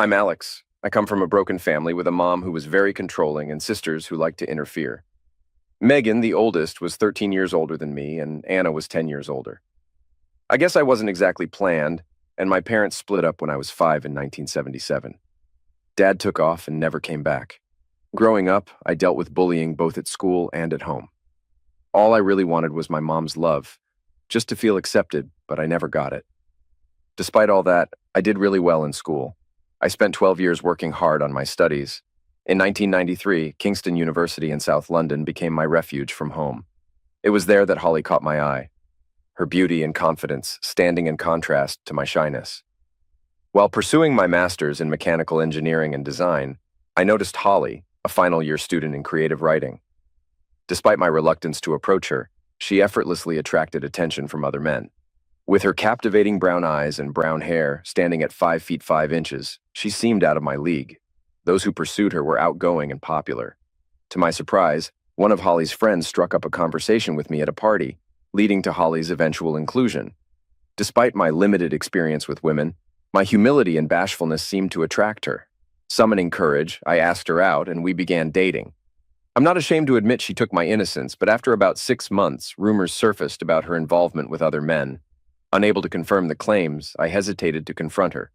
I'm Alex. I come from a broken family with a mom who was very controlling and sisters who liked to interfere. Megan, the oldest, was 13 years older than me, and Anna was 10 years older. I guess I wasn't exactly planned, and my parents split up when I was 5 in 1977. Dad took off and never came back. Growing up, I dealt with bullying both at school and at home. All I really wanted was my mom's love, just to feel accepted, but I never got it. Despite all that, I did really well in school. I spent 12 years working hard on my studies. In 1993, Kingston University in South London became my refuge from home. It was there that Holly caught my eye, her beauty and confidence standing in contrast to my shyness. While pursuing my master's in mechanical engineering and design, I noticed Holly, a final year student in creative writing. Despite my reluctance to approach her, she effortlessly attracted attention from other men. With her captivating brown eyes and brown hair standing at 5 feet 5 inches, she seemed out of my league. Those who pursued her were outgoing and popular. To my surprise, one of Holly's friends struck up a conversation with me at a party, leading to Holly's eventual inclusion. Despite my limited experience with women, my humility and bashfulness seemed to attract her. Summoning courage, I asked her out and we began dating. I'm not ashamed to admit she took my innocence, but after about 6 months, rumors surfaced about her involvement with other men. Unable to confirm the claims, I hesitated to confront her.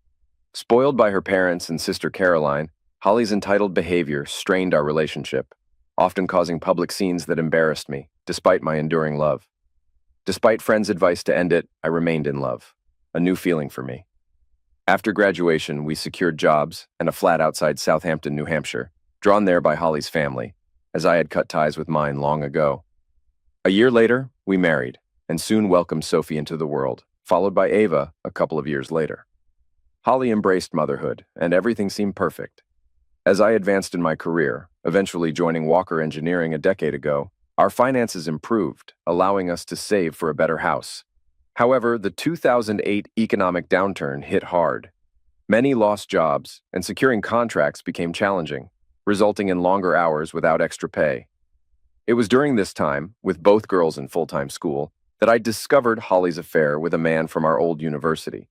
Spoiled by her parents and sister Caroline, Holly's entitled behavior strained our relationship, often causing public scenes that embarrassed me, despite my enduring love. Despite friends' advice to end it, I remained in love, a new feeling for me. After graduation, we secured jobs and a flat outside Southampton, New Hampshire, drawn there by Holly's family, as I had cut ties with mine long ago. A year later, we married, and soon welcomed Sophie into the world, followed by Ava a couple of years later. Holly embraced motherhood, and everything seemed perfect. As I advanced in my career, eventually joining Walker Engineering a decade ago, our finances improved, allowing us to save for a better house. However, the 2008 economic downturn hit hard. Many lost jobs, and securing contracts became challenging, resulting in longer hours without extra pay. It was during this time, with both girls in full-time school, that I discovered Holly's affair with a man from our old university.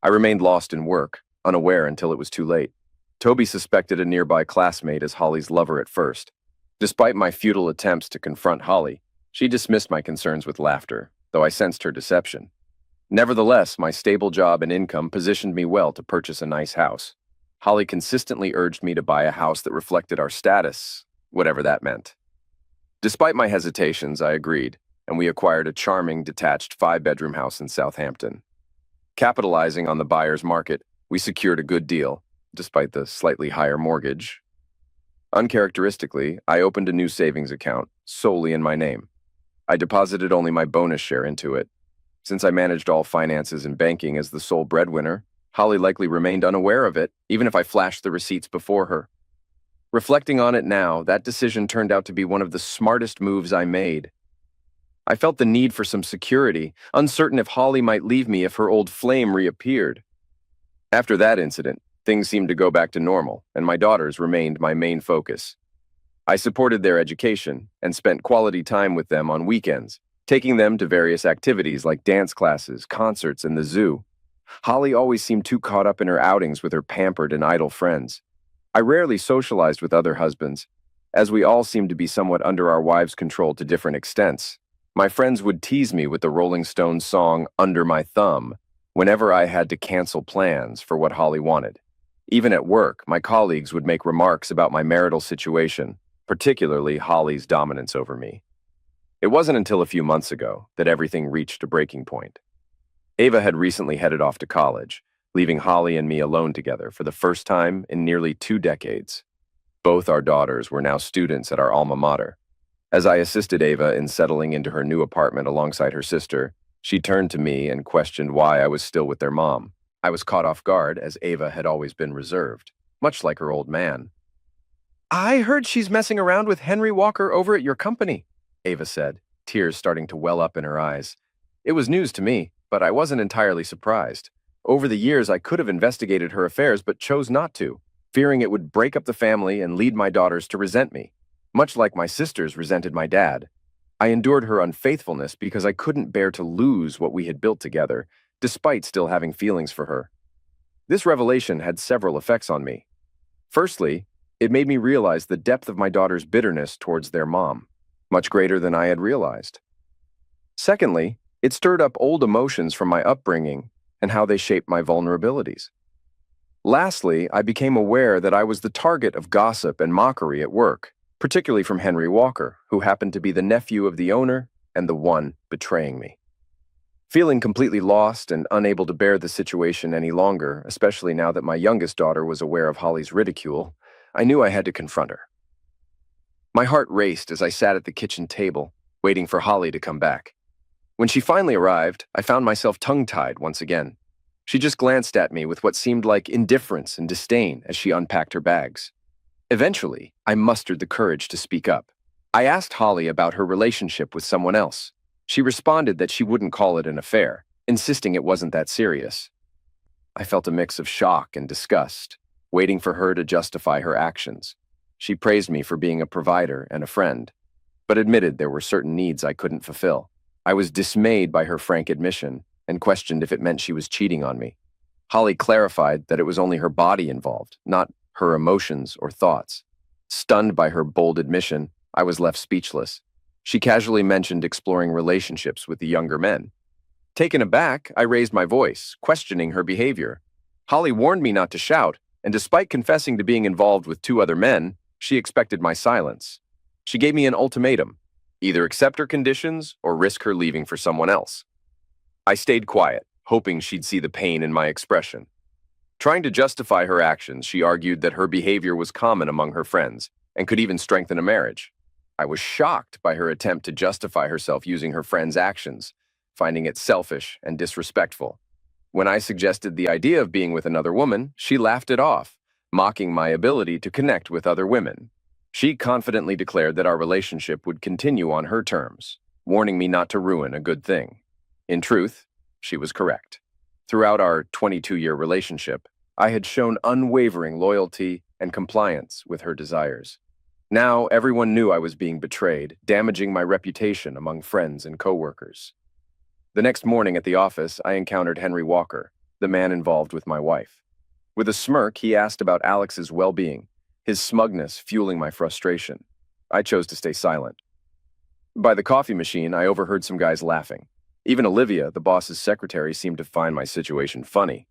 I remained lost in work, unaware until it was too late. Toby suspected a nearby classmate as Holly's lover at first. Despite my futile attempts to confront Holly, she dismissed my concerns with laughter, though I sensed her deception. Nevertheless, my stable job and income positioned me well to purchase a nice house. Holly consistently urged me to buy a house that reflected our status, whatever that meant. Despite my hesitations, I agreed, and we acquired a charming, detached 5-bedroom house in Southampton. Capitalizing on the buyer's market, we secured a good deal, despite the slightly higher mortgage. Uncharacteristically, I opened a new savings account, solely in my name. I deposited only my bonus share into it. Since I managed all finances and banking as the sole breadwinner, Holly likely remained unaware of it, even if I flashed the receipts before her. Reflecting on it now, that decision turned out to be one of the smartest moves I made. I felt the need for some security, uncertain if Holly might leave me if her old flame reappeared. After that incident, things seemed to go back to normal, and my daughters remained my main focus. I supported their education and spent quality time with them on weekends, taking them to various activities like dance classes, concerts, and the zoo. Holly always seemed too caught up in her outings with her pampered and idle friends. I rarely socialized with other husbands, as we all seemed to be somewhat under our wives' control to different extents. My friends would tease me with the Rolling Stones song "Under My Thumb" whenever I had to cancel plans for what Holly wanted. Even at work, my colleagues would make remarks about my marital situation, particularly Holly's dominance over me. It wasn't until a few months ago that everything reached a breaking point. Ava had recently headed off to college, leaving Holly and me alone together for the first time in nearly 2 decades. Both our daughters were now students at our alma mater. As I assisted Ava in settling into her new apartment alongside her sister, she turned to me and questioned why I was still with their mom. I was caught off guard, as Ava had always been reserved, much like her old man. "I heard she's messing around with Henry Walker over at your company," Ava said, tears starting to well up in her eyes. It was news to me, but I wasn't entirely surprised. Over the years, I could have investigated her affairs, but chose not to, fearing it would break up the family and lead my daughters to resent me, much like my sisters resented my dad. I endured her unfaithfulness because I couldn't bear to lose what we had built together, despite still having feelings for her. This revelation had several effects on me. Firstly, it made me realize the depth of my daughter's bitterness towards their mom, much greater than I had realized. Secondly, it stirred up old emotions from my upbringing and how they shaped my vulnerabilities. Lastly, I became aware that I was the target of gossip and mockery at work, particularly from Henry Walker, who happened to be the nephew of the owner and the one betraying me. Feeling completely lost and unable to bear the situation any longer, especially now that my youngest daughter was aware of Holly's ridicule, I knew I had to confront her. My heart raced as I sat at the kitchen table, waiting for Holly to come back. When she finally arrived, I found myself tongue-tied once again. She just glanced at me with what seemed like indifference and disdain as she unpacked her bags. Eventually, I mustered the courage to speak up. I asked Holly about her relationship with someone else. She responded that she wouldn't call it an affair, insisting it wasn't that serious. I felt a mix of shock and disgust, waiting for her to justify her actions. She praised me for being a provider and a friend, but admitted there were certain needs I couldn't fulfill. I was dismayed by her frank admission and questioned if it meant she was cheating on me. Holly clarified that it was only her body involved, not her emotions or thoughts. Stunned by her bold admission, I was left speechless. She casually mentioned exploring relationships with the younger men. Taken aback, I raised my voice, questioning her behavior. Holly warned me not to shout, and despite confessing to being involved with 2 other men, she expected my silence. She gave me an ultimatum: either accept her conditions or risk her leaving for someone else. I stayed quiet, hoping she'd see the pain in my expression. Trying to justify her actions, she argued that her behavior was common among her friends and could even strengthen a marriage. I was shocked by her attempt to justify herself using her friends' actions, finding it selfish and disrespectful. When I suggested the idea of being with another woman, she laughed it off, mocking my ability to connect with other women. She confidently declared that our relationship would continue on her terms, warning me not to ruin a good thing. In truth, she was correct. Throughout our 22-year relationship, I had shown unwavering loyalty and compliance with her desires. Now, everyone knew I was being betrayed, damaging my reputation among friends and coworkers. The next morning at the office, I encountered Henry Walker, the man involved with my wife. With a smirk, he asked about Alex's well-being, his smugness fueling my frustration. I chose to stay silent. By the coffee machine, I overheard some guys laughing. Even Olivia, the boss's secretary, seemed to find my situation funny.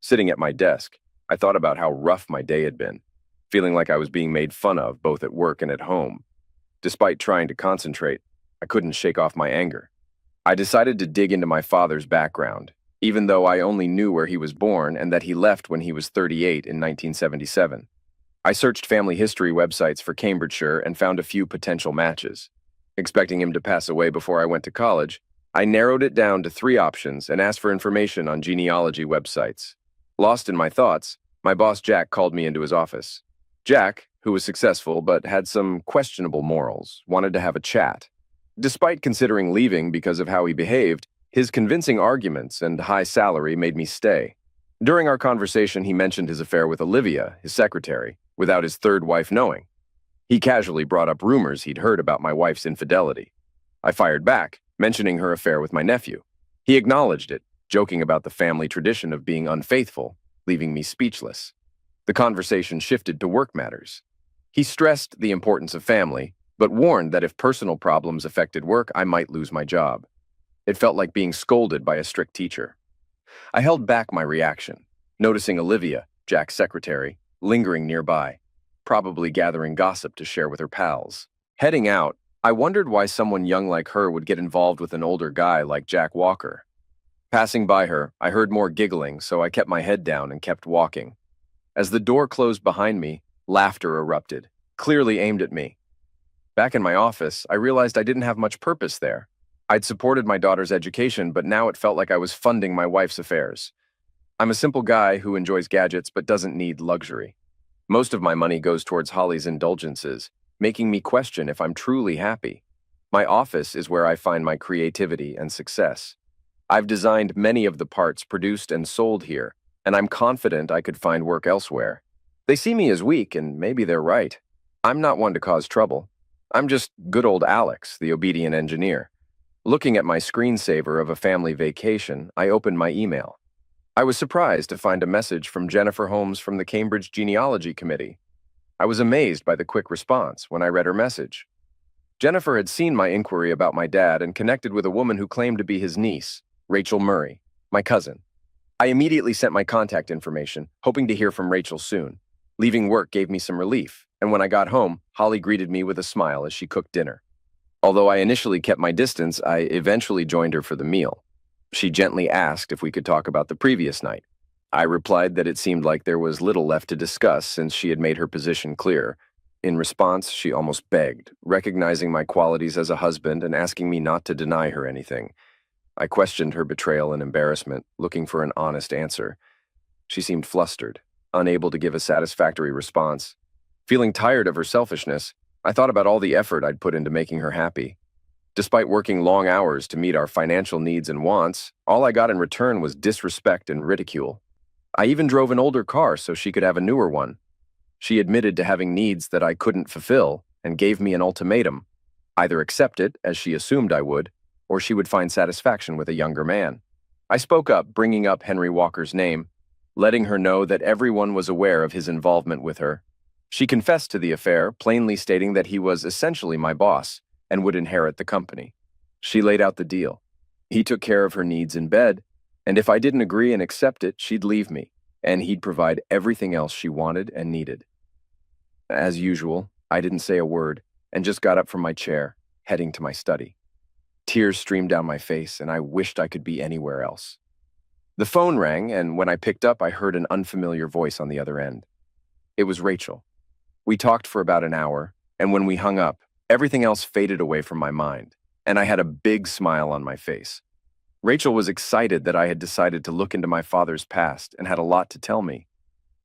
Sitting at my desk, I thought about how rough my day had been, feeling like I was being made fun of both at work and at home. Despite trying to concentrate, I couldn't shake off my anger. I decided to dig into my father's background, even though I only knew where he was born and that he left when he was 38 in 1977. I searched family history websites for Cambridgeshire and found a few potential matches. Expecting him to pass away before I went to college, I narrowed it down to 3 options and asked for information on genealogy websites. Lost in my thoughts, my boss Jack called me into his office. Jack, who was successful but had some questionable morals, wanted to have a chat. Despite considering leaving because of how he behaved, his convincing arguments and high salary made me stay. During our conversation, he mentioned his affair with Olivia, his secretary, without his third wife knowing. He casually brought up rumors he'd heard about my wife's infidelity. I fired back, mentioning her affair with my nephew. He acknowledged it, joking about the family tradition of being unfaithful, leaving me speechless. The conversation shifted to work matters. He stressed the importance of family, but warned that if personal problems affected work, I might lose my job. It felt like being scolded by a strict teacher. I held back my reaction, noticing Olivia, Jack's secretary, lingering nearby, probably gathering gossip to share with her pals. Heading out, I wondered why someone young like her would get involved with an older guy like Jack Walker. Passing by her, I heard more giggling, so I kept my head down and kept walking. As the door closed behind me, laughter erupted, clearly aimed at me. Back in my office, I realized I didn't have much purpose there. I'd supported my daughter's education, but now it felt like I was funding my wife's affairs. I'm a simple guy who enjoys gadgets but doesn't need luxury. Most of my money goes towards Holly's indulgences, making me question if I'm truly happy. My office is where I find my creativity and success. I've designed many of the parts produced and sold here, and I'm confident I could find work elsewhere. They see me as weak, and maybe they're right. I'm not one to cause trouble. I'm just good old Alex, the obedient engineer. Looking at my screensaver of a family vacation, I opened my email. I was surprised to find a message from Jennifer Holmes from the Cambridge Genealogy Committee. I was amazed by the quick response when I read her message. Jennifer had seen my inquiry about my dad and connected with a woman who claimed to be his niece, Rachel Murray, my cousin. I immediately sent my contact information, hoping to hear from Rachel soon. Leaving work gave me some relief, and when I got home, Holly greeted me with a smile as she cooked dinner. Although I initially kept my distance, I eventually joined her for the meal. She gently asked if we could talk about the previous night. I replied that it seemed like there was little left to discuss since she had made her position clear. In response, she almost begged, recognizing my qualities as a husband and asking me not to deny her anything. I questioned her betrayal and embarrassment, looking for an honest answer. She seemed flustered, unable to give a satisfactory response. Feeling tired of her selfishness, I thought about all the effort I'd put into making her happy. Despite working long hours to meet our financial needs and wants, all I got in return was disrespect and ridicule. I even drove an older car so she could have a newer one. She admitted to having needs that I couldn't fulfill and gave me an ultimatum: either accept it, as she assumed I would, or she would find satisfaction with a younger man. I spoke up, bringing up Henry Walker's name, letting her know that everyone was aware of his involvement with her. She confessed to the affair, plainly stating that he was essentially my boss and would inherit the company. She laid out the deal. He took care of her needs in bed, and if I didn't agree and accept it, she'd leave me, and he'd provide everything else she wanted and needed. As usual, I didn't say a word and just got up from my chair, heading to my study. Tears streamed down my face, and I wished I could be anywhere else. The phone rang, and when I picked up, I heard an unfamiliar voice on the other end. It was Rachel. We talked for about an hour, and when we hung up, everything else faded away from my mind, and I had a big smile on my face. Rachel was excited that I had decided to look into my father's past and had a lot to tell me.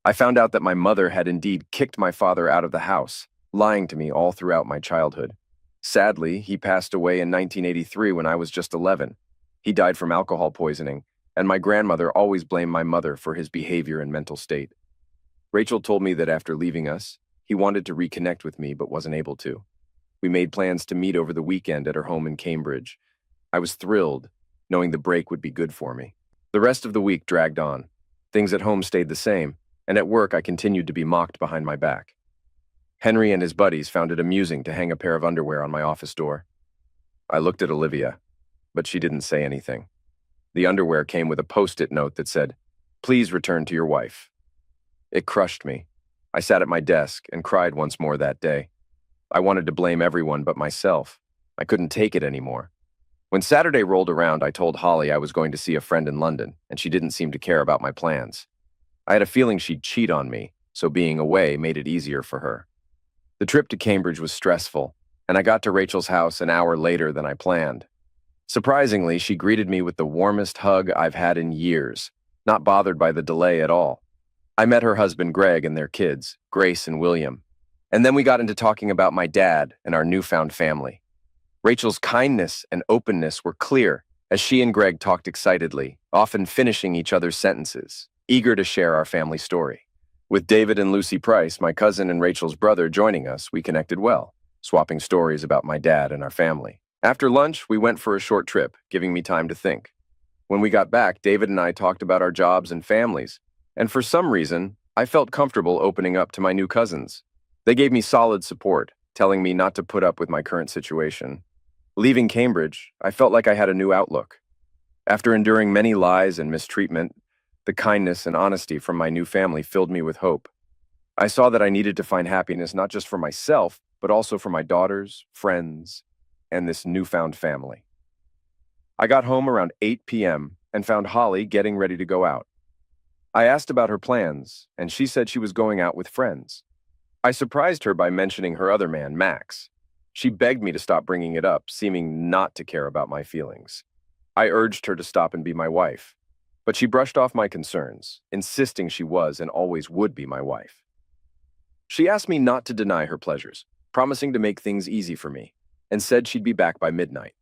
I found out that my mother had indeed kicked my father out of the house, lying to me all throughout my childhood. Sadly, he passed away in 1983 when I was just 11. He died from alcohol poisoning, and my grandmother always blamed my mother for his behavior and mental state. Rachel told me that after leaving us, he wanted to reconnect with me but wasn't able to. We made plans to meet over the weekend at her home in Cambridge. I was thrilled, knowing the break would be good for me. The rest of the week dragged on. Things at home stayed the same, and at work I continued to be mocked behind my back. Henry and his buddies found it amusing to hang a pair of underwear on my office door. I looked at Olivia, but she didn't say anything. The underwear came with a post-it note that said, "Please return to your wife." It crushed me. I sat at my desk and cried once more that day. I wanted to blame everyone but myself. I couldn't take it anymore. When Saturday rolled around, I told Holly I was going to see a friend in London, and she didn't seem to care about my plans. I had a feeling she'd cheat on me, so being away made it easier for her. The trip to Cambridge was stressful, and I got to Rachel's house an hour later than I planned. Surprisingly, she greeted me with the warmest hug I've had in years, not bothered by the delay at all. I met her husband Greg and their kids, Grace and William, and then we got into talking about my dad and our newfound family. Rachel's kindness and openness were clear as she and Greg talked excitedly, often finishing each other's sentences, eager to share our family story. With David and Lucy Price, my cousin and Rachel's brother, joining us, we connected well, swapping stories about my dad and our family. After lunch, we went for a short trip, giving me time to think. When we got back, David and I talked about our jobs and families, and for some reason, I felt comfortable opening up to my new cousins. They gave me solid support, telling me not to put up with my current situation. Leaving Cambridge, I felt like I had a new outlook. After enduring many lies and mistreatment, the kindness and honesty from my new family filled me with hope. I saw that I needed to find happiness not just for myself, but also for my daughters, friends, and this newfound family. I got home around 8 p.m. and found Holly getting ready to go out. I asked about her plans, and she said she was going out with friends. I surprised her by mentioning her other man, Max. She begged me to stop bringing it up, seeming not to care about my feelings. I urged her to stop and be my wife, but she brushed off my concerns, insisting she was and always would be my wife. She asked me not to deny her pleasures, promising to make things easy for me, and said she'd be back by midnight.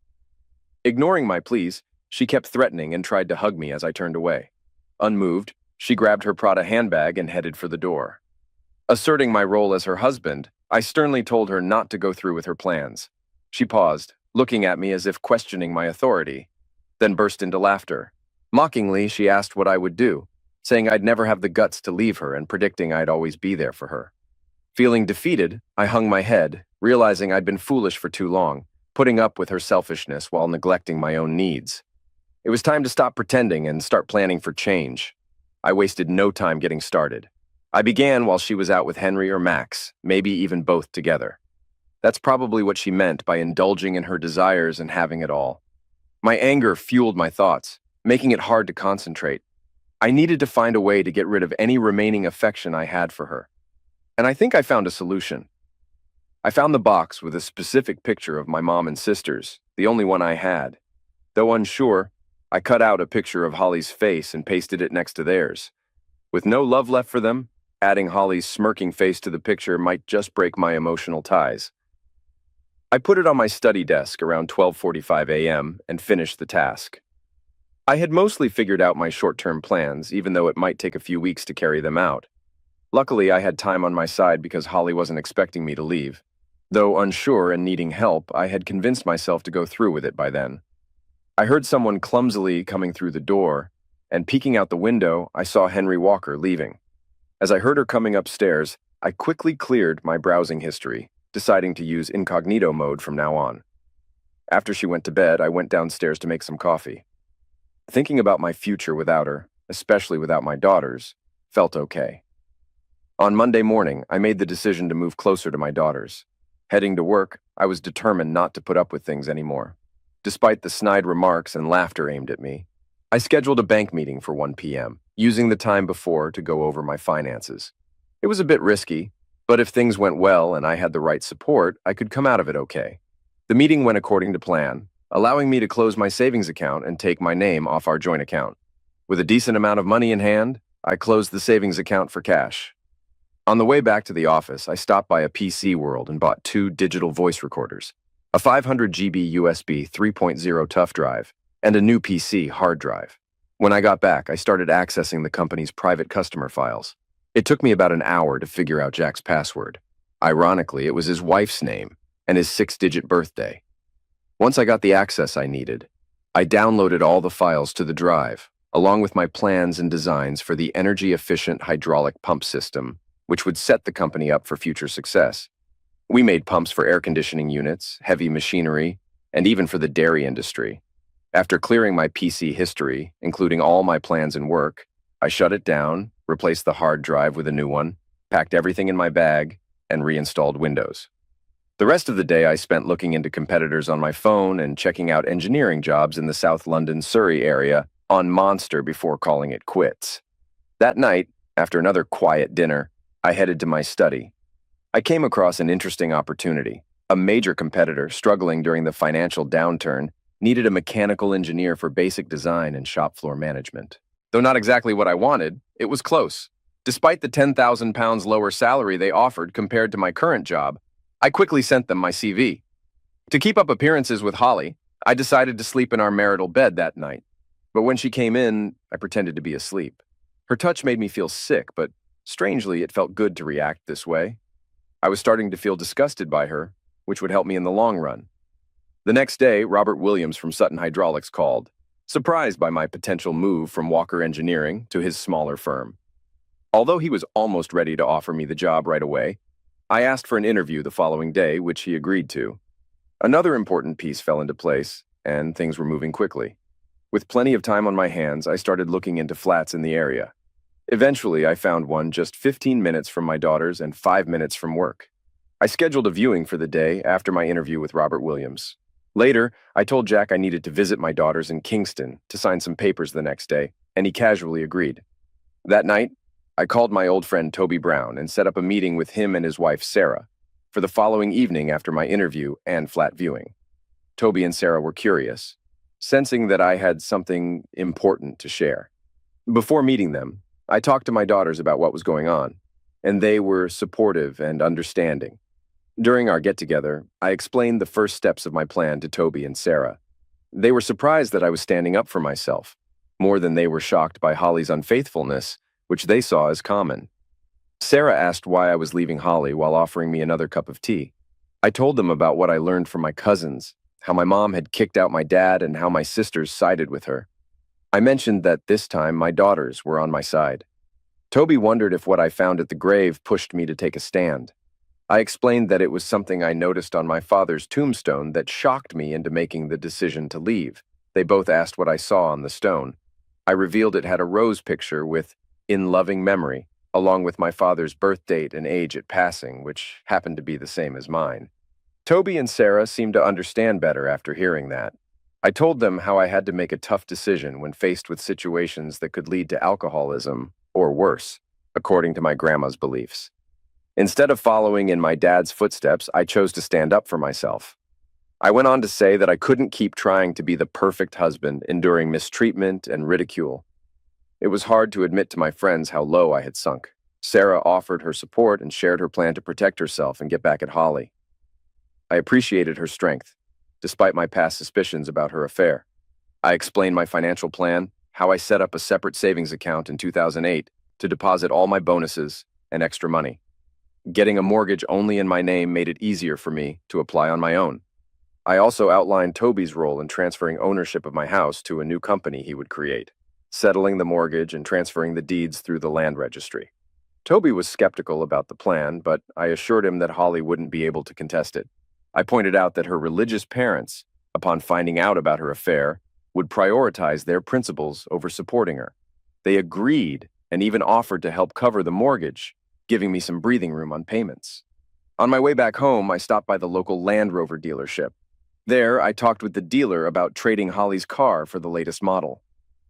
Ignoring my pleas, she kept threatening and tried to hug me as I turned away. Unmoved, she grabbed her Prada handbag and headed for the door. Asserting my role as her husband, I sternly told her not to go through with her plans. She paused, looking at me as if questioning my authority, then burst into laughter. Mockingly, she asked what I would do, saying I'd never have the guts to leave her and predicting I'd always be there for her. Feeling defeated, I hung my head, realizing I'd been foolish for too long, putting up with her selfishness while neglecting my own needs. It was time to stop pretending and start planning for change. I wasted no time getting started. I began while she was out with Henry or Max, maybe even both together. That's probably what she meant by indulging in her desires and having it all. My anger fueled my thoughts, making it hard to concentrate. I needed to find a way to get rid of any remaining affection I had for her. And I think I found a solution. I found the box with a specific picture of my mom and sisters, the only one I had. Though unsure, I cut out a picture of Holly's face and pasted it next to theirs. With no love left for them, adding Holly's smirking face to the picture might just break my emotional ties. I put it on my study desk around 12:45 a.m. and finished the task. I had mostly figured out my short-term plans, even though it might take a few weeks to carry them out. Luckily, I had time on my side because Holly wasn't expecting me to leave. Though unsure and needing help, I had convinced myself to go through with it by then. I heard someone clumsily coming through the door, and peeking out the window, I saw Henry Walker leaving. As I heard her coming upstairs, I quickly cleared my browsing history, deciding to use incognito mode from now on. After she went to bed, I went downstairs to make some coffee. Thinking about my future without her, especially without my daughters, felt okay. On Monday morning, I made the decision to move closer to my daughters. Heading to work, I was determined not to put up with things anymore. Despite the snide remarks and laughter aimed at me, I scheduled a bank meeting for 1 p.m., using the time before to go over my finances. It was a bit risky, but if things went well and I had the right support, I could come out of it okay. The meeting went according to plan, allowing me to close my savings account and take my name off our joint account. With a decent amount of money in hand, I closed the savings account for cash. On the way back to the office, I stopped by a PC World and bought 2 digital voice recorders, a 500 GB USB 3.0 tough drive, and a new PC hard drive. When I got back, I started accessing the company's private customer files. It took me about an hour to figure out Jack's password. Ironically, it was his wife's name and his 6-digit birthday. Once I got the access I needed, I downloaded all the files to the drive, along with my plans and designs for the energy-efficient hydraulic pump system, which would set the company up for future success. We made pumps for air conditioning units, heavy machinery, and even for the dairy industry. After clearing my PC history, including all my plans and work, I shut it down, replaced the hard drive with a new one, packed everything in my bag, and reinstalled Windows. The rest of the day I spent looking into competitors on my phone and checking out engineering jobs in the South London, Surrey area on Monster before calling it quits. That night, after another quiet dinner, I headed to my study. I came across an interesting opportunity. A major competitor struggling during the financial downturn needed a mechanical engineer for basic design and shop floor management. Though not exactly what I wanted, it was close. Despite the £10,000 lower salary they offered compared to my current job, I quickly sent them my CV. To keep up appearances with Holly, I decided to sleep in our marital bed that night. But when she came in, I pretended to be asleep. Her touch made me feel sick, but strangely, it felt good to react this way. I was starting to feel disgusted by her, which would help me in the long run. The next day, Robert Williams from Sutton Hydraulics called, surprised by my potential move from Walker Engineering to his smaller firm. Although he was almost ready to offer me the job right away, I asked for an interview the following day, which he agreed to. Another important piece fell into place, and things were moving quickly. With plenty of time on my hands, I started looking into flats in the area. Eventually, I found one just 15 minutes from my daughters and 5 minutes from work. I scheduled a viewing for the day after my interview with Robert Williams. Later, I told Jack I needed to visit my daughters in Kingston to sign some papers the next day, and he casually agreed. That night, I called my old friend Toby Brown and set up a meeting with him and his wife Sarah for the following evening after my interview and flat viewing. Toby and Sarah were curious, sensing that I had something important to share. Before meeting them, I talked to my daughters about what was going on, and they were supportive and understanding. During our get-together, I explained the first steps of my plan to Toby and Sarah. They were surprised that I was standing up for myself, more than they were shocked by Holly's unfaithfulness, which they saw as common. Sarah asked why I was leaving Holly while offering me another cup of tea. I told them about what I learned from my cousins, how my mom had kicked out my dad, and how my sisters sided with her. I mentioned that this time my daughters were on my side. Toby wondered if what I found at the grave pushed me to take a stand. I explained that it was something I noticed on my father's tombstone that shocked me into making the decision to leave. They both asked what I saw on the stone. I revealed it had a rose picture with "in loving memory," along with my father's birth date and age at passing, which happened to be the same as mine. Toby and Sarah seemed to understand better after hearing that. I told them how I had to make a tough decision when faced with situations that could lead to alcoholism, or worse, according to my grandma's beliefs. Instead of following in my dad's footsteps, I chose to stand up for myself. I went on to say that I couldn't keep trying to be the perfect husband, enduring mistreatment and ridicule. It was hard to admit to my friends how low I had sunk. Sarah offered her support and shared her plan to protect herself and get back at Holly. I appreciated her strength, despite my past suspicions about her affair. I explained my financial plan, how I set up a separate savings account in 2008 to deposit all my bonuses and extra money. Getting a mortgage only in my name made it easier for me to apply on my own. I also outlined Toby's role in transferring ownership of my house to a new company he would create, settling the mortgage and transferring the deeds through the land registry. Toby was skeptical about the plan, but I assured him that Holly wouldn't be able to contest it. I pointed out that her religious parents, upon finding out about her affair, would prioritize their principles over supporting her. They agreed and even offered to help cover the mortgage, giving me some breathing room on payments. On my way back home, I stopped by the local Land Rover dealership. There, I talked with the dealer about trading Holly's car for the latest model.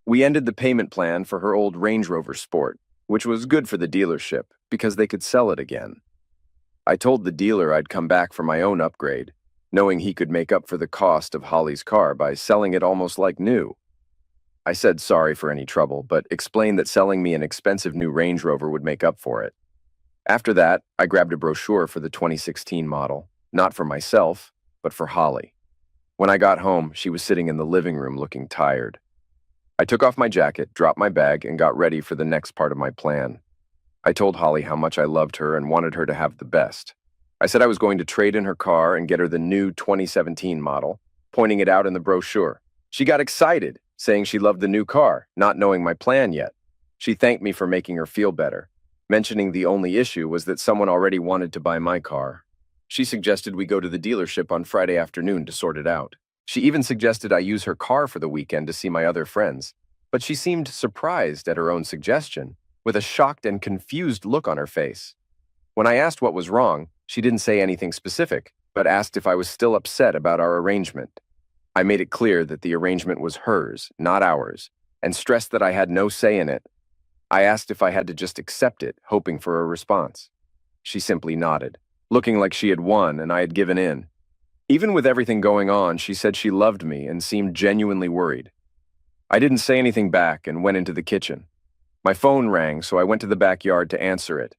We ended the payment plan for her old Range Rover Sport, which was good for the dealership because they could sell it again. I told the dealer I'd come back for my own upgrade, knowing he could make up for the cost of Holly's car by selling it almost like new. I said sorry for any trouble, but explained that selling me an expensive new Range Rover would make up for it. After that, I grabbed a brochure for the 2016 model, not for myself, but for Holly. When I got home, she was sitting in the living room looking tired. I took off my jacket, dropped my bag, and got ready for the next part of my plan. I told Holly how much I loved her and wanted her to have the best. I said I was going to trade in her car and get her the new 2017 model, pointing it out in the brochure. She got excited, saying she loved the new car, not knowing my plan yet. She thanked me for making her feel better, mentioning the only issue was that someone already wanted to buy my car. She suggested we go to the dealership on Friday afternoon to sort it out. She even suggested I use her car for the weekend to see my other friends, but she seemed surprised at her own suggestion, with a shocked and confused look on her face. When I asked what was wrong, she didn't say anything specific, but asked if I was still upset about our arrangement. I made it clear that the arrangement was hers, not ours, and stressed that I had no say in it. I asked if I had to just accept it, hoping for a response. She simply nodded, looking like she had won and I had given in. Even with everything going on, she said she loved me and seemed genuinely worried. I didn't say anything back and went into the kitchen. My phone rang, so I went to the backyard to answer it.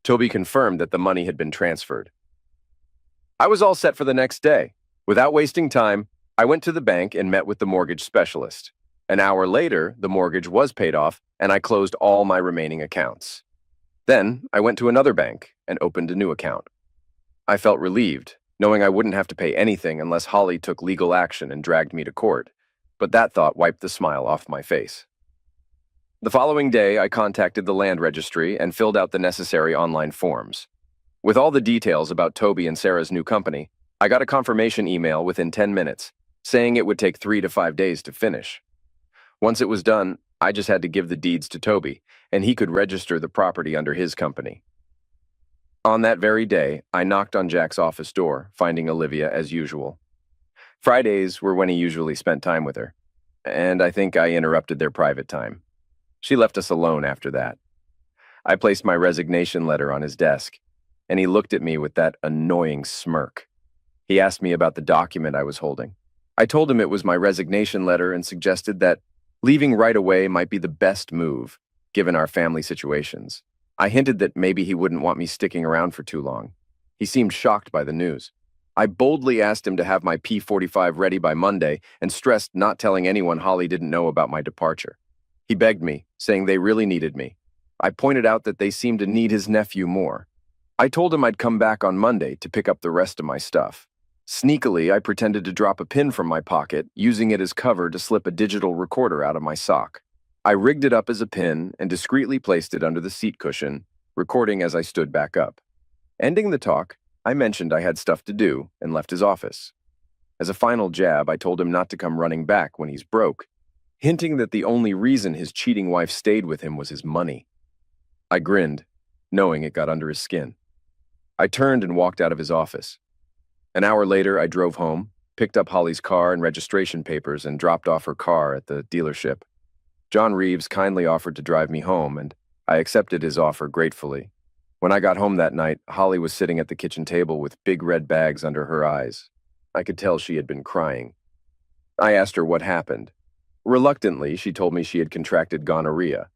Toby confirmed that the money had been transferred. I was all set for the next day. Without wasting time, I went to the bank and met with the mortgage specialist. An hour later, the mortgage was paid off, and I closed all my remaining accounts. Then, I went to another bank and opened a new account. I felt relieved, knowing I wouldn't have to pay anything unless Holly took legal action and dragged me to court, but that thought wiped the smile off my face. The following day, I contacted the land registry and filled out the necessary online forms. With all the details about Toby and Sarah's new company, I got a confirmation email within 10 minutes, saying it would take 3 to 5 days to finish. Once it was done, I just had to give the deeds to Toby, and he could register the property under his company. On that very day, I knocked on Jack's office door, finding Olivia as usual. Fridays were when he usually spent time with her, and I think I interrupted their private time. She left us alone after that. I placed my resignation letter on his desk, and he looked at me with that annoying smirk. He asked me about the document I was holding. I told him it was my resignation letter and suggested that leaving right away might be the best move, given our family situations. I hinted that maybe he wouldn't want me sticking around for too long. He seemed shocked by the news. I boldly asked him to have my P45 ready by Monday and stressed not telling anyone Holly didn't know about my departure. He begged me, saying they really needed me. I pointed out that they seemed to need his nephew more. I told him I'd come back on Monday to pick up the rest of my stuff. Sneakily, I pretended to drop a pin from my pocket, using it as cover to slip a digital recorder out of my sock. I rigged it up as a pin and discreetly placed it under the seat cushion, recording as I stood back up. Ending the talk, I mentioned I had stuff to do and left his office. As a final jab, I told him not to come running back when he's broke, hinting that the only reason his cheating wife stayed with him was his money. I grinned, knowing it got under his skin. I turned and walked out of his office. An hour later, I drove home, picked up Holly's car and registration papers, and dropped off her car at the dealership. John Reeves kindly offered to drive me home, and I accepted his offer gratefully. When I got home that night, Holly was sitting at the kitchen table with big red bags under her eyes. I could tell she had been crying. I asked her what happened. Reluctantly, she told me she had contracted gonorrhea.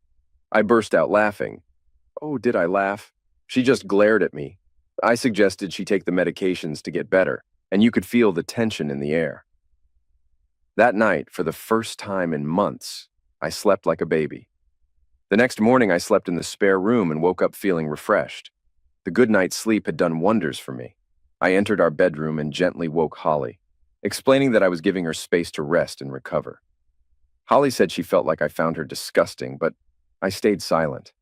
I burst out laughing. Oh, did I laugh? She just glared at me. I suggested she take the medications to get better, and you could feel the tension in the air. That night, for the first time in months, I slept like a baby. The next morning, I slept in the spare room and woke up feeling refreshed. The good night's sleep had done wonders for me. I entered our bedroom and gently woke Holly, explaining that I was giving her space to rest and recover. Holly said she felt like I found her disgusting, but I stayed silent.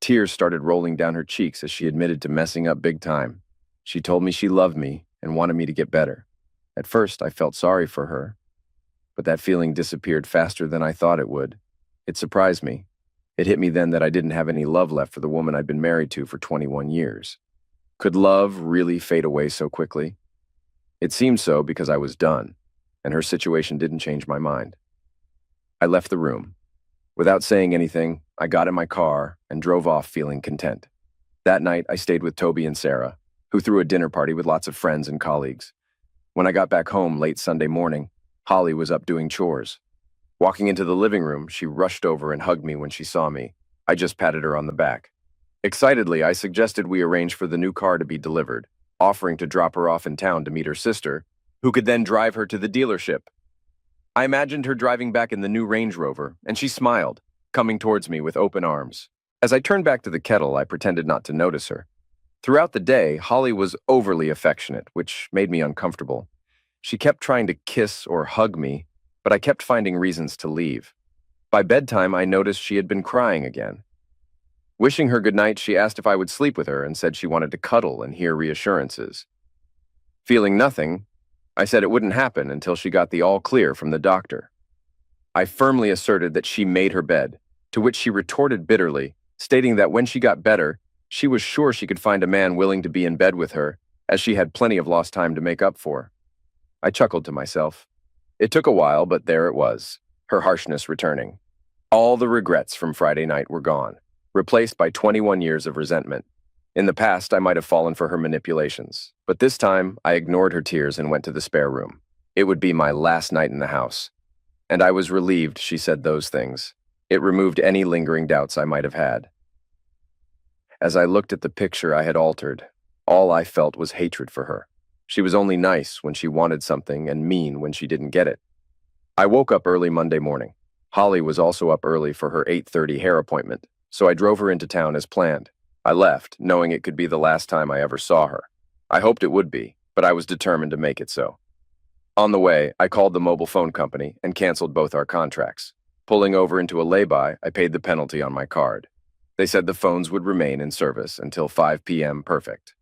Tears started rolling down her cheeks as she admitted to messing up big time. She told me she loved me and wanted me to get better. At first, I felt sorry for her, but that feeling disappeared faster than I thought it would. It surprised me. It hit me then that I didn't have any love left for the woman I'd been married to for 21 years. Could love really fade away so quickly? It seemed so because I was done, and her situation didn't change my mind. I left the room. Without saying anything, I got in my car and drove off feeling content. That night, I stayed with Toby and Sarah, who threw a dinner party with lots of friends and colleagues. When I got back home late Sunday morning, Holly was up doing chores. Walking into the living room, she rushed over and hugged me when she saw me. I just patted her on the back. Excitedly, I suggested we arrange for the new car to be delivered, offering to drop her off in town to meet her sister, who could then drive her to the dealership. I imagined her driving back in the new Range Rover, and she smiled, coming towards me with open arms. As I turned back to the kettle, I pretended not to notice her. Throughout the day, Holly was overly affectionate, which made me uncomfortable. She kept trying to kiss or hug me, but I kept finding reasons to leave. By bedtime, I noticed she had been crying again. Wishing her good night, she asked if I would sleep with her and said she wanted to cuddle and hear reassurances. Feeling nothing, I said it wouldn't happen until she got the all clear from the doctor. I firmly asserted that she made her bed, to which she retorted bitterly, stating that when she got better, she was sure she could find a man willing to be in bed with her, as she had plenty of lost time to make up for. I chuckled to myself. It took a while, but there it was, her harshness returning. All the regrets from Friday night were gone, replaced by 21 years of resentment. In the past, I might have fallen for her manipulations, but this time, I ignored her tears and went to the spare room. It would be my last night in the house. And I was relieved she said those things. It removed any lingering doubts I might have had. As I looked at the picture I had altered, all I felt was hatred for her. She was only nice when she wanted something and mean when she didn't get it. I woke up early Monday morning. Holly was also up early for her 8:30 hair appointment, so I drove her into town as planned. I left, knowing it could be the last time I ever saw her. I hoped it would be, but I was determined to make it so. On the way, I called the mobile phone company and canceled both our contracts. Pulling over into a lay-by, I paid the penalty on my card. They said the phones would remain in service until 5 p.m. perfect.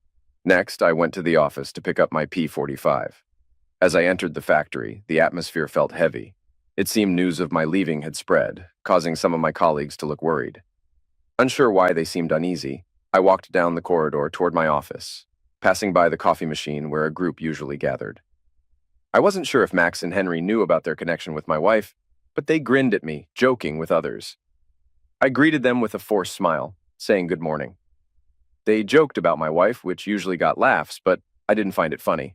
Next, I went to the office to pick up my P45. As I entered the factory, the atmosphere felt heavy. It seemed news of my leaving had spread, causing some of my colleagues to look worried. Unsure why they seemed uneasy, I walked down the corridor toward my office, passing by the coffee machine where a group usually gathered. I wasn't sure if Max and Henry knew about their connection with my wife, but they grinned at me, joking with others. I greeted them with a forced smile, saying good morning. They joked about my wife, which usually got laughs, but I didn't find it funny.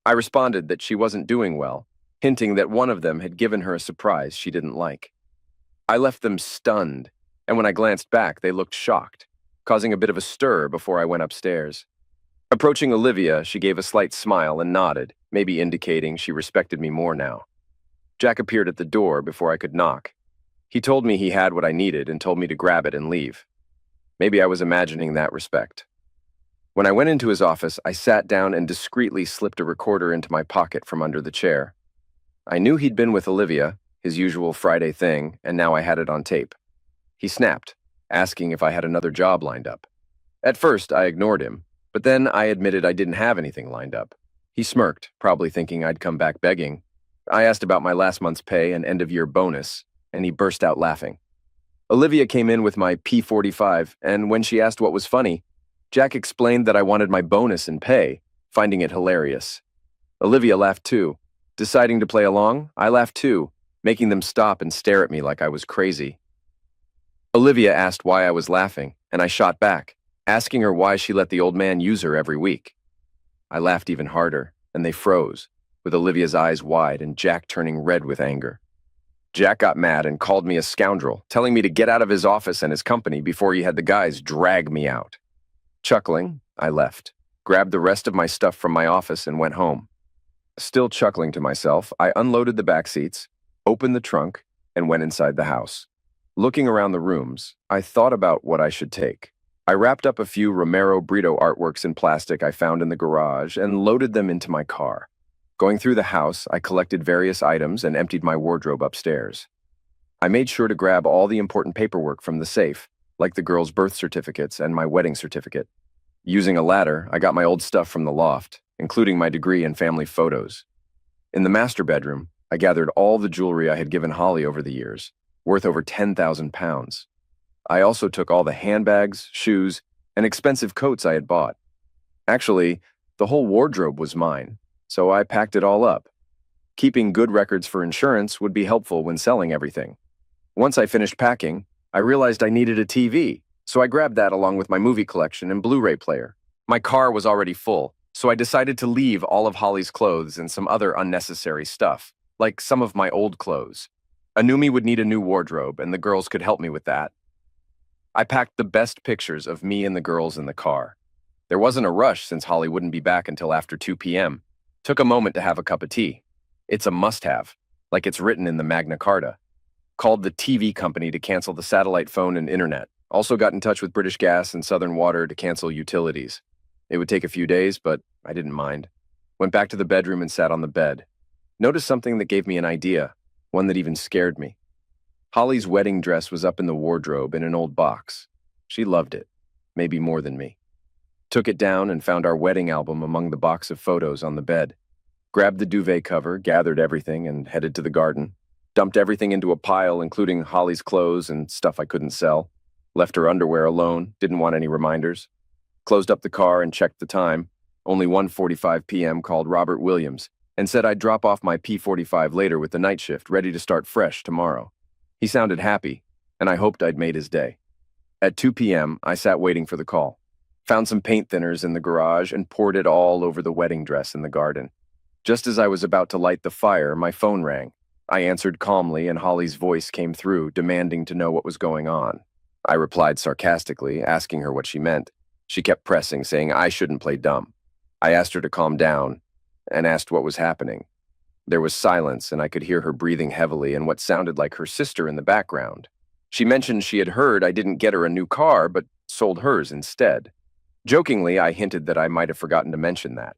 I responded that she wasn't doing well, hinting that one of them had given her a surprise she didn't like. I left them stunned, and when I glanced back, they looked shocked, causing a bit of a stir before I went upstairs. Approaching Olivia, she gave a slight smile and nodded, maybe indicating she respected me more now. Jack appeared at the door before I could knock. He told me he had what I needed and told me to grab it and leave. Maybe I was imagining that respect. When I went into his office, I sat down and discreetly slipped a recorder into my pocket from under the chair. I knew he'd been with Olivia, his usual Friday thing, and now I had it on tape. He snapped, asking if I had another job lined up. At first, I ignored him, but then I admitted I didn't have anything lined up. He smirked, probably thinking I'd come back begging. I asked about my last month's pay and end-of-year bonus, and he burst out laughing. Olivia came in with my P45, and when she asked what was funny, Jack explained that I wanted my bonus and pay, finding it hilarious. Olivia laughed too. Deciding to play along, I laughed too, making them stop and stare at me like I was crazy. Olivia asked why I was laughing, and I shot back, asking her why she let the old man use her every week. I laughed even harder, and they froze, with Olivia's eyes wide and Jack turning red with anger. Jack got mad and called me a scoundrel, telling me to get out of his office and his company before he had the guys drag me out. Chuckling, I left, grabbed the rest of my stuff from my office and went home. Still chuckling to myself, I unloaded the back seats, opened the trunk, and went inside the house. Looking around the rooms, I thought about what I should take. I wrapped up a few Romero Brito artworks in plastic I found in the garage and loaded them into my car. Going through the house, I collected various items and emptied my wardrobe upstairs. I made sure to grab all the important paperwork from the safe, like the girls' birth certificates and my wedding certificate. Using a ladder, I got my old stuff from the loft, including my degree and family photos. In the master bedroom, I gathered all the jewelry I had given Holly over the years, worth over 10,000 pounds. I also took all the handbags, shoes, and expensive coats I had bought. Actually, the whole wardrobe was mine, so I packed it all up. Keeping good records for insurance would be helpful when selling everything. Once I finished packing, I realized I needed a TV, so I grabbed that along with my movie collection and Blu-ray player. My car was already full, so I decided to leave all of Holly's clothes and some other unnecessary stuff, like some of my old clothes. Anumi would need a new wardrobe, and the girls could help me with that. I packed the best pictures of me and the girls in the car. There wasn't a rush since Holly wouldn't be back until after 2 p.m. Took a moment to have a cup of tea. It's a must-have, like it's written in the Magna Carta. Called the TV company to cancel the satellite phone and internet. Also got in touch with British Gas and Southern Water to cancel utilities. It would take a few days, but I didn't mind. Went back to the bedroom and sat on the bed. Noticed something that gave me an idea, one that even scared me. Holly's wedding dress was up in the wardrobe in an old box. She loved it, maybe more than me. Took it down and found our wedding album among the box of photos on the bed. Grabbed the duvet cover, gathered everything, and headed to the garden. Dumped everything into a pile, including Holly's clothes and stuff I couldn't sell. Left her underwear alone, didn't want any reminders. Closed up the car and checked the time. Only 1:45 p.m. called Robert Williams and said I'd drop off my P45 later with the night shift, ready to start fresh tomorrow. He sounded happy, and I hoped I'd made his day. At 2 p.m., I sat waiting for the call. Found some paint thinners in the garage and poured it all over the wedding dress in the garden. Just as I was about to light the fire, my phone rang. I answered calmly, and Holly's voice came through, demanding to know what was going on. I replied sarcastically, asking her what she meant. She kept pressing, saying I shouldn't play dumb. I asked her to calm down, and asked what was happening. There was silence, and I could hear her breathing heavily and what sounded like her sister in the background. She mentioned she had heard I didn't get her a new car, but sold hers instead. Jokingly, I hinted that I might have forgotten to mention that.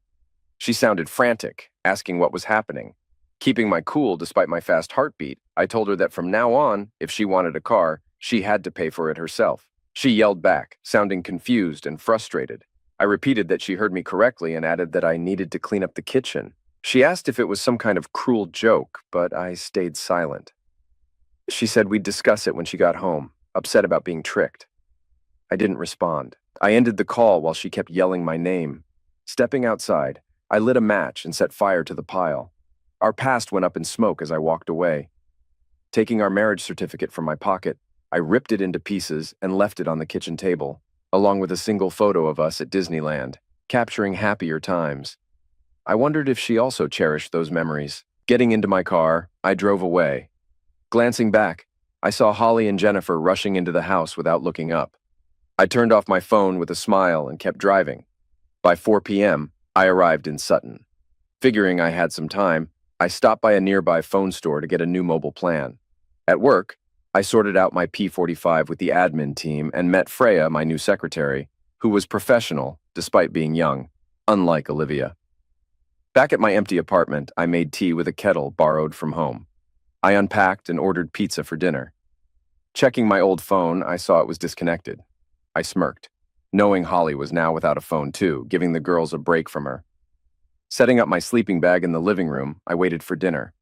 She sounded frantic, asking what was happening. Keeping my cool despite my fast heartbeat, I told her that from now on, if she wanted a car, she had to pay for it herself. She yelled back, sounding confused and frustrated. I repeated that she heard me correctly and added that I needed to clean up the kitchen. She asked if it was some kind of cruel joke, but I stayed silent. She said we'd discuss it when she got home, upset about being tricked. I didn't respond. I ended the call while she kept yelling my name. Stepping outside, I lit a match and set fire to the pile. Our past went up in smoke as I walked away. Taking our marriage certificate from my pocket, I ripped it into pieces and left it on the kitchen table, along with a single photo of us at Disneyland, capturing happier times. I wondered if she also cherished those memories. Getting into my car, I drove away. Glancing back, I saw Holly and Jennifer rushing into the house without looking up. I turned off my phone with a smile and kept driving. By 4 p.m., I arrived in Sutton. Figuring I had some time, I stopped by a nearby phone store to get a new mobile plan. At work, I sorted out my P45 with the admin team and met Freya, my new secretary, who was professional despite being young, unlike Olivia. Back at my empty apartment, I made tea with a kettle borrowed from home. I unpacked and ordered pizza for dinner. Checking my old phone, I saw it was disconnected. I smirked, knowing Holly was now without a phone too, giving the girls a break from her. Setting up my sleeping bag in the living room, I waited for dinner.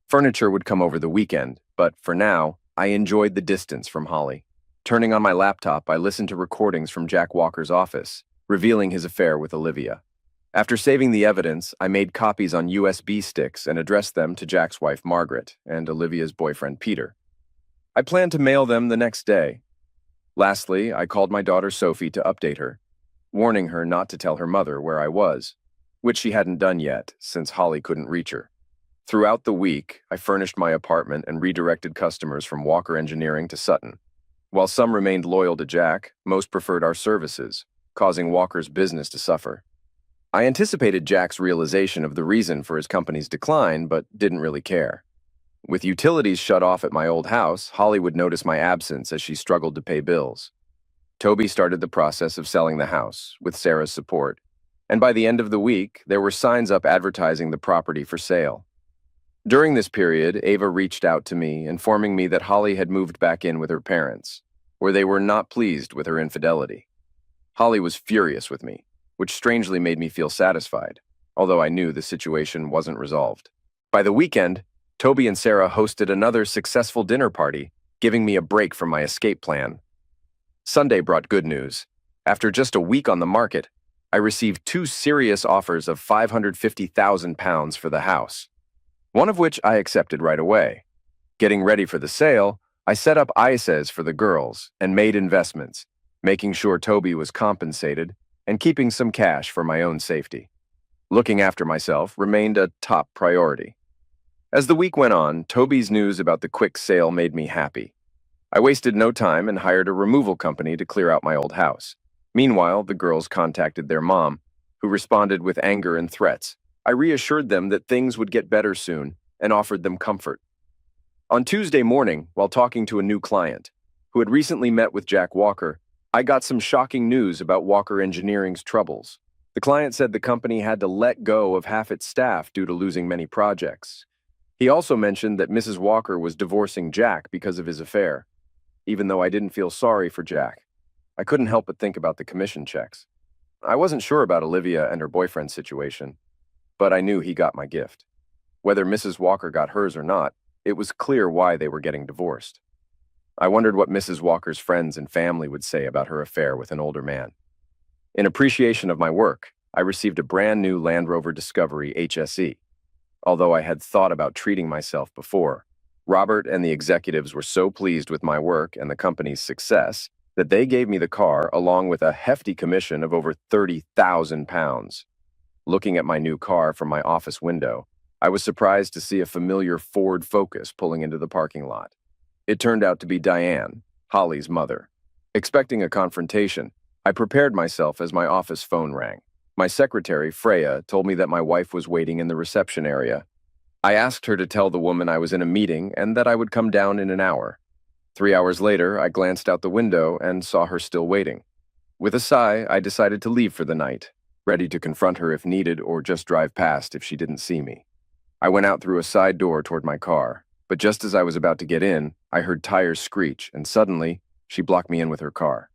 Furniture would come over the weekend, but for now, I enjoyed the distance from Holly. Turning on my laptop, I listened to recordings from Jack Walker's office, revealing his affair with Olivia. After saving the evidence, I made copies on USB sticks and addressed them to Jack's wife Margaret and Olivia's boyfriend Peter. I planned to mail them the next day. Lastly, I called my daughter Sophie to update her, warning her not to tell her mother where I was, which she hadn't done yet since Holly couldn't reach her. Throughout the week, I furnished my apartment and redirected customers from Walker Engineering to Sutton. While some remained loyal to Jack, most preferred our services, causing Walker's business to suffer. I anticipated Jack's realization of the reason for his company's decline, but didn't really care. With utilities shut off at my old house, Holly would notice my absence as she struggled to pay bills. Toby started the process of selling the house, with Sarah's support, and by the end of the week, there were signs up advertising the property for sale. During this period, Ava reached out to me, informing me that Holly had moved back in with her parents, where they were not pleased with her infidelity. Holly was furious with me, which strangely made me feel satisfied, although I knew the situation wasn't resolved. By the weekend, Toby and Sarah hosted another successful dinner party, giving me a break from my escape plan. Sunday brought good news. After just a week on the market, I received 2 serious offers of £550,000 for the house, one of which I accepted right away. Getting ready for the sale, I set up aitas for the girls and made investments, making sure Toby was compensated and keeping some cash for my own safety. Looking after myself remained a top priority. As the week went on, Toby's news about the quick sale made me happy. I wasted no time and hired a removal company to clear out my old house. Meanwhile, the girls contacted their mom, who responded with anger and threats. I reassured them that things would get better soon and offered them comfort. On Tuesday morning, while talking to a new client, who had recently met with Jack Walker, I got some shocking news about Walker Engineering's troubles. The client said the company had to let go of half its staff due to losing many projects. He also mentioned that Mrs. Walker was divorcing Jack because of his affair. Even though I didn't feel sorry for Jack, I couldn't help but think about the commission checks. I wasn't sure about Olivia and her boyfriend's situation, but I knew he got my gift. Whether Mrs. Walker got hers or not, it was clear why they were getting divorced. I wondered what Mrs. Walker's friends and family would say about her affair with an older man. In appreciation of my work, I received a brand new Land Rover Discovery HSE. Although I had thought about treating myself before, Robert and the executives were so pleased with my work and the company's success that they gave me the car along with a hefty commission of over £30,000. Looking at my new car from my office window, I was surprised to see a familiar Ford Focus pulling into the parking lot. It turned out to be Diane, Holly's mother. Expecting a confrontation, I prepared myself as my office phone rang. My secretary, Freya, told me that my wife was waiting in the reception area. I asked her to tell the woman I was in a meeting and that I would come down in an hour. 3 hours later, I glanced out the window and saw her still waiting. With a sigh, I decided to leave for the night, ready to confront her if needed or just drive past if she didn't see me. I went out through a side door toward my car, but just as I was about to get in, I heard tires screech, and suddenly, she blocked me in with her car.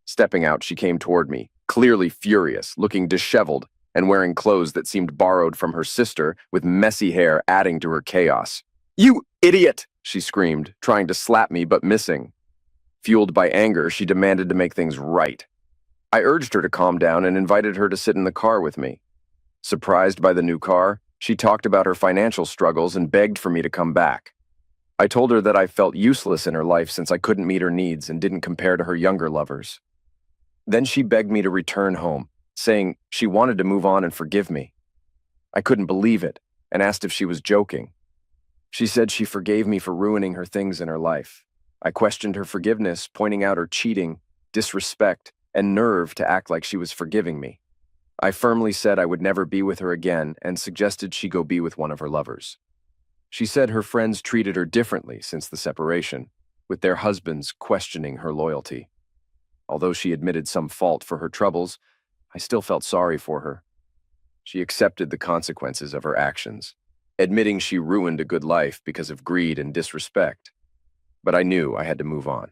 Stepping out, she came toward me, clearly furious, looking disheveled, and wearing clothes that seemed borrowed from her sister, with messy hair adding to her chaos. "You idiot!" she screamed, trying to slap me but missing. Fueled by anger, she demanded to make things right. I urged her to calm down and invited her to sit in the car with me. Surprised by the new car, she talked about her financial struggles and begged for me to come back. I told her that I felt useless in her life since I couldn't meet her needs and didn't compare to her younger lovers. Then she begged me to return home, saying she wanted to move on and forgive me. I couldn't believe it and asked if she was joking. She said she forgave me for ruining her things in her life. I questioned her forgiveness, pointing out her cheating, disrespect, and nerve to act like she was forgiving me. I firmly said I would never be with her again and suggested she go be with one of her lovers. She said her friends treated her differently since the separation, with their husbands questioning her loyalty. Although she admitted some fault for her troubles, I still felt sorry for her. She accepted the consequences of her actions, admitting she ruined a good life because of greed and disrespect. But I knew I had to move on.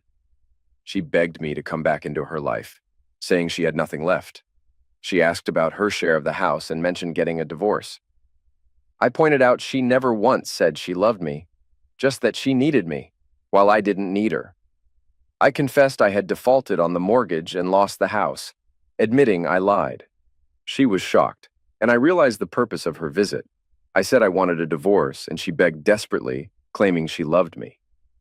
She begged me to come back into her life, saying she had nothing left. She asked about her share of the house and mentioned getting a divorce. I pointed out she never once said she loved me, just that she needed me, while I didn't need her. I confessed I had defaulted on the mortgage and lost the house, admitting I lied. She was shocked, and I realized the purpose of her visit. I said I wanted a divorce, and she begged desperately, claiming she loved me.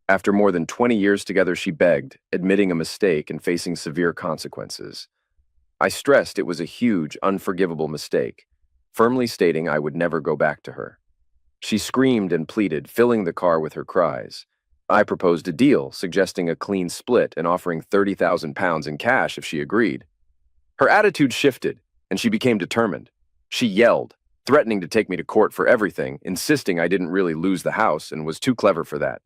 After more than 20 years together, she begged, admitting a mistake and facing severe consequences. I stressed it was a huge, unforgivable mistake, firmly stating I would never go back to her. She screamed and pleaded, filling the car with her cries. I proposed a deal, suggesting a clean split and offering £30,000 in cash if she agreed. Her attitude shifted, and she became determined. She yelled, threatening to take me to court for everything, insisting I didn't really lose the house and was too clever for that.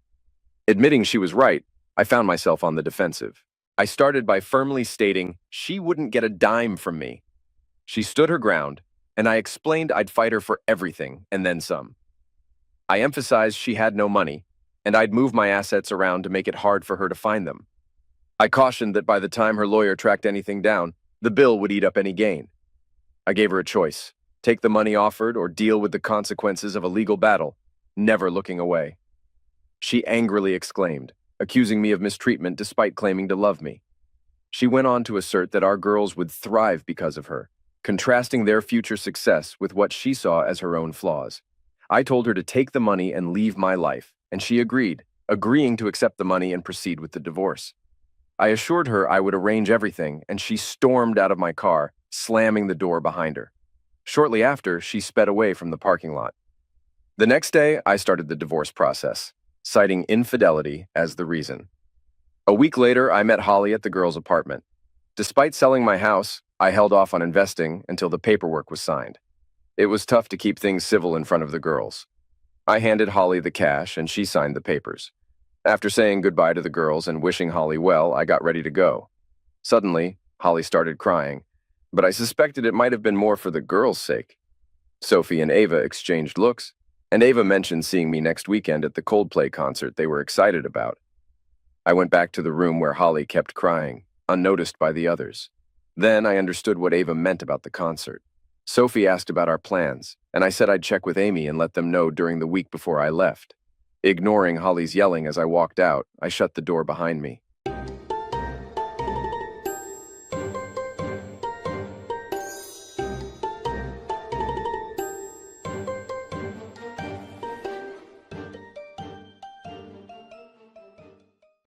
Admitting she was right, I found myself on the defensive. I started by firmly stating she wouldn't get a dime from me. She stood her ground, and I explained I'd fight her for everything, and then some. I emphasized she had no money, and I'd move my assets around to make it hard for her to find them. I cautioned that by the time her lawyer tracked anything down, the bill would eat up any gain. I gave her a choice: take the money offered or deal with the consequences of a legal battle, never looking away. She angrily exclaimed, accusing me of mistreatment despite claiming to love me. She went on to assert that our girls would thrive because of her, contrasting their future success with what she saw as her own flaws. I told her to take the money and leave my life, and she agreed, agreeing to accept the money and proceed with the divorce. I assured her I would arrange everything, and she stormed out of my car, slamming the door behind her. Shortly after, she sped away from the parking lot. The next day, I started the divorce process, citing infidelity as the reason. A week later, I met Holly at the girls' apartment. Despite selling my house, I held off on investing until the paperwork was signed. It was tough to keep things civil in front of the girls. I handed Holly the cash, and she signed the papers. After saying goodbye to the girls and wishing Holly well, I got ready to go. Suddenly, Holly started crying, but I suspected it might have been more for the girls' sake. Sophie and Ava exchanged looks, and Ava mentioned seeing me next weekend at the Coldplay concert they were excited about. I went back to the room where Holly kept crying, unnoticed by the others. Then I understood what Ava meant about the concert. Sophie asked about our plans, and I said I'd check with Amy and let them know during the week before I left. Ignoring Holly's yelling as I walked out, I shut the door behind me.